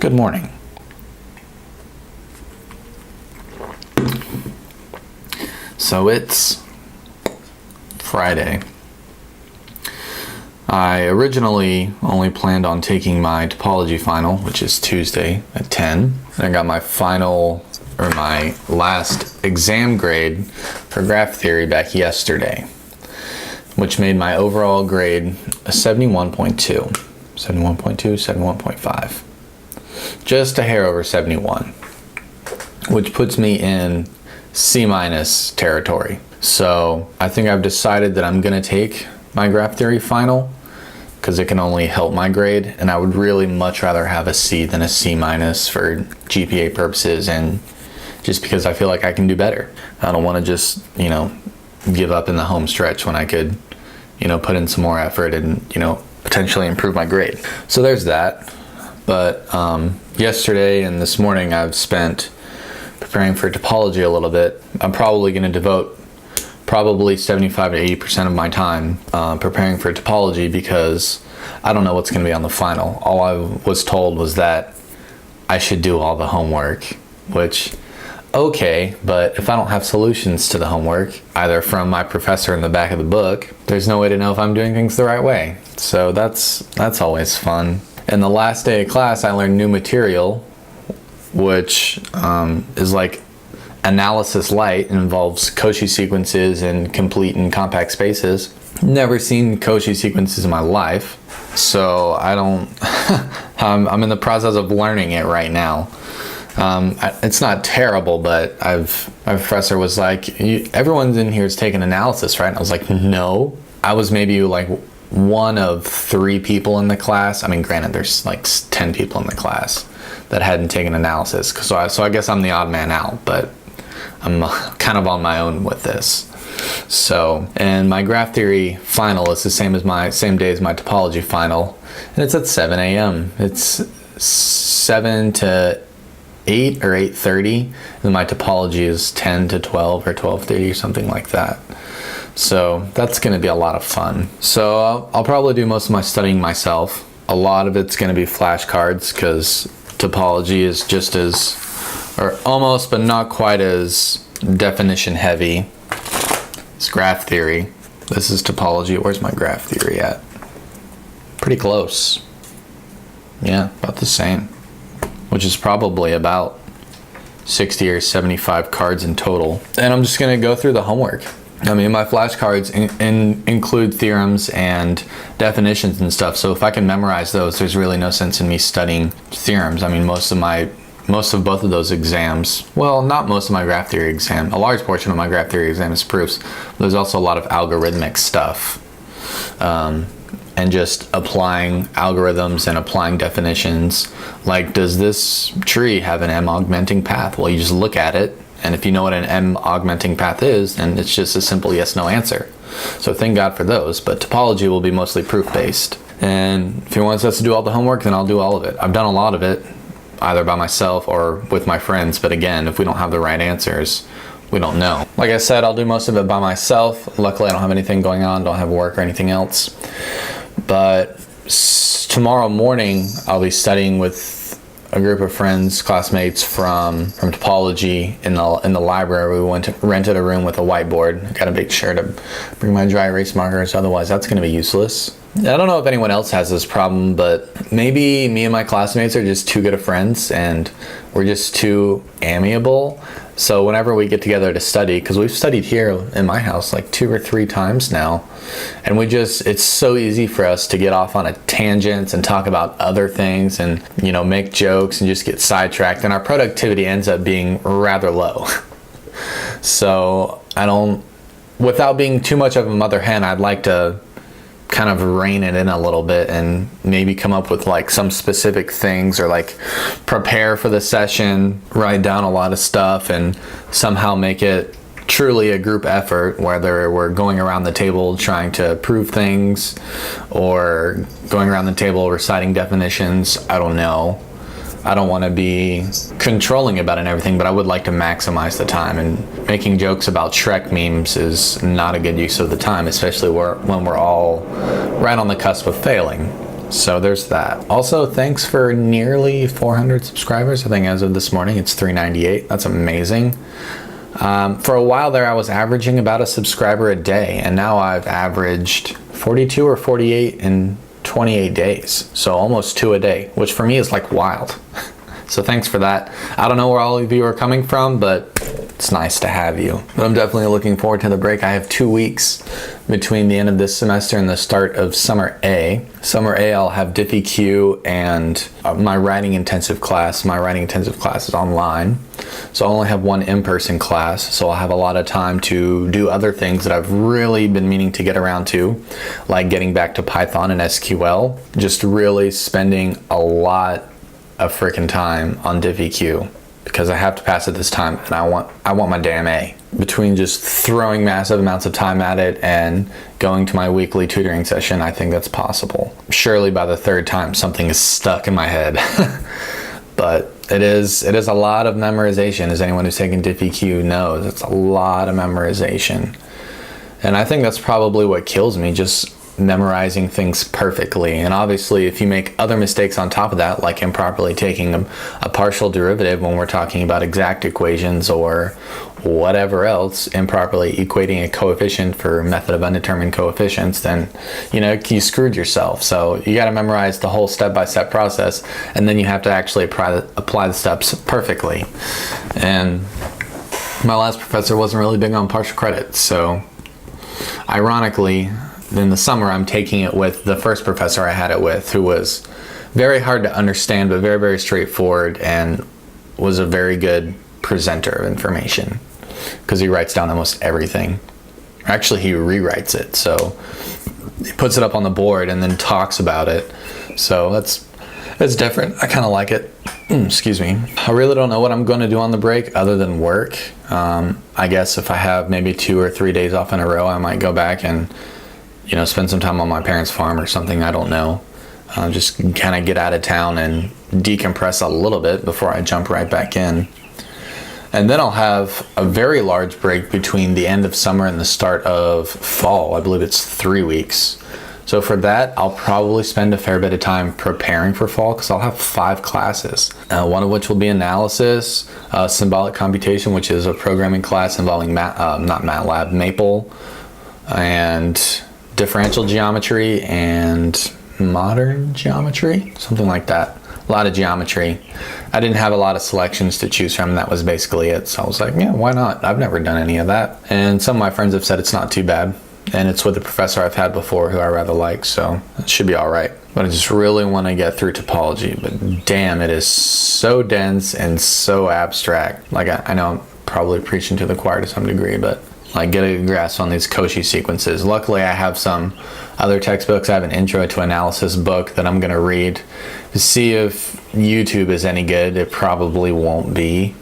Good morning. So it's Friday. I originally only planned on taking my topology final, which is Tuesday at 10. And I got my final, or my last exam grade for graph theory back yesterday, which made my overall grade a 71.2, 71.5. Just a hair over 71, which puts me in C- territory. So I think I've decided that I'm gonna take my graph theory final because it can only help my grade, and I would really much rather have a C than a C- for GPA purposes, and just because I feel like I can do better. I don't want to just, give up in the home stretch when I could, put in some more effort and, potentially improve my grade. So there's that. But yesterday and this morning I've spent preparing for topology a little bit. I'm probably going to devote probably 75 to 80% of my time preparing for topology because I don't know what's going to be on the final. All I was told was that I should do all the homework, which, okay, but if I don't have solutions to the homework, either from my professor in the back of the book, there's no way to know if I'm doing things the right way. So that's always fun. And the last day of class, I learned new material, which is like analysis light, and involves Cauchy sequences and complete and compact spaces. Never seen Cauchy sequences in my life, so I don't, I'm in the process of learning it right now. It's not terrible, but my professor was like, everyone's in here is taking analysis, right? And I was like, no. I was maybe like one of 3 people in the class. I mean, granted, there's like 10 people in the class that hadn't taken analysis. So I guess I'm the odd man out, but I'm kind of on my own with this. So, and my graph theory final is the same day as my topology final, and it's at 7 a.m. It's 7 to 8 or 8:30, and my topology is 10 to 12 or 12:30 or something like that. So that's going to be a lot of fun. So I'll probably do most of my studying myself. A lot of it's going to be flashcards because topology is just as, or almost, but not quite as definition heavy as graph theory. This is topology. Where's my graph theory at? Pretty close. Yeah, about the same, which is probably about 60 or 75 cards in total. And I'm just going to go through the homework. I mean, my flashcards include theorems and definitions and stuff, so if I can memorize those, there's really no sense in me studying theorems. I mean, most of both of those exams, well, not most of my graph theory exam, a large portion of my graph theory exam is proofs. There's also a lot of algorithmic stuff, and just applying algorithms and applying definitions. Like, does this tree have an M augmenting path? Well, you just look at it, and if you know what an M augmenting path is, then it's just a simple yes/no answer. So thank God for those, but topology will be mostly proof-based. And if he wants us to do all the homework, then I'll do all of it. I've done a lot of it, either by myself or with my friends, but again, if we don't have the right answers, we don't know. Like I said, I'll do most of it by myself. Luckily, I don't have anything going on, don't have work or anything else. But tomorrow morning, I'll be studying with a group of friends, classmates from topology in the library. We rented a room with a whiteboard. I got to make sure to bring my dry erase markers, otherwise that's going to be useless. I don't know if anyone else has this problem, but maybe me and my classmates are just too good of friends and we're just too amiable. So whenever we get together to study, because we've studied here in my house like 2 or 3 times now, and it's so easy for us to get off on a tangent and talk about other things and, make jokes and just get sidetracked, and our productivity ends up being rather low. So without being too much of a mother hen, I'd like to kind of rein it in a little bit and maybe come up with like some specific things, or like prepare for the session, write down a lot of stuff, and somehow make it truly a group effort, whether we're going around the table trying to prove things or going around the table reciting definitions. I don't know. I don't want to be controlling about it and everything, but I would like to maximize the time, and making jokes about Shrek memes is not a good use of the time, especially when we're all right on the cusp of failing. So there's that. Also, thanks for nearly 400 subscribers. I think as of this morning, it's 398. That's amazing. For a while there, I was averaging about a subscriber a day, and now I've averaged 42 or 48 in 28 days. So almost 2 a day, which for me is like wild. So thanks for that. I don't know where all of you are coming from, but it's nice to have you. But I'm definitely looking forward to the break. I have 2 weeks between the end of this semester and the start of summer A. Summer A, I'll have DiffyQ and my writing intensive class. My writing intensive class is online. So I only have one in-person class. So I'll have a lot of time to do other things that I've really been meaning to get around to, like getting back to Python and SQL. Just really spending a lot of freaking time on DiffyQ because I have to pass it this time, and I want my damn A. Between just throwing massive amounts of time at it and going to my weekly tutoring session, I think that's possible. Surely by the 3rd time something is stuck in my head. But it is a lot of memorization. As anyone who's taken DiffyQ knows, it's a lot of memorization. And I think that's probably what kills me, just memorizing things perfectly. And obviously if you make other mistakes on top of that, like improperly taking a partial derivative when we're talking about exact equations or whatever else, improperly equating a coefficient for method of undetermined coefficients, then you screwed yourself. So you got to memorize the whole step-by-step process, and then you have to actually apply the steps perfectly. And my last professor wasn't really big on partial credit, so ironically in the summer I'm taking it with the first professor I had it with, who was very hard to understand but very, very straightforward, and was a very good presenter of information because he writes down almost everything. Actually, he rewrites it, so he puts it up on the board and then talks about it. So that's different. I kind of like it. Excuse me. I really don't know what I'm going to do on the break other than work. I guess if I have maybe 2 or 3 days off in a row, I might go back and spend some time on my parents' farm or something. I don't know. Just kind of get out of town and decompress a little bit before I jump right back in. And then I'll have a very large break between the end of summer and the start of fall. I believe it's 3 weeks. So for that, I'll probably spend a fair bit of time preparing for fall because I'll have 5 classes. One of which will be analysis, symbolic computation, which is a programming class involving Maple, and differential geometry and modern geometry, something like that. A lot of geometry. I didn't have a lot of selections to choose from. That was basically it. So I was like, yeah, why not? I've never done any of that. And some of my friends have said it's not too bad. And it's with a professor I've had before who I rather like, so it should be all right. But I just really want to get through topology. But damn, it is so dense and so abstract. Like I know I'm probably preaching to the choir to some degree, but like get a grasp on these Cauchy sequences. Luckily, I have some other textbooks. I have an intro to analysis book that I'm going to read to see if YouTube is any good. It probably won't be.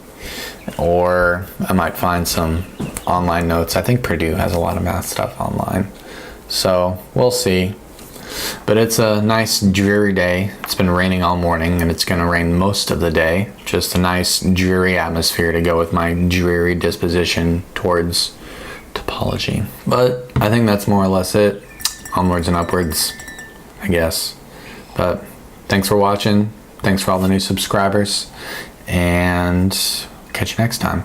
Or I might find some online notes. I think Purdue has a lot of math stuff online. So we'll see. But it's a nice dreary day. It's been raining all morning and it's going to rain most of the day. Just a nice dreary atmosphere to go with my dreary disposition towards topology. But I think that's more or less it. Onwards and upwards, I guess. But thanks for watching. Thanks for all the new subscribers. And catch you next time.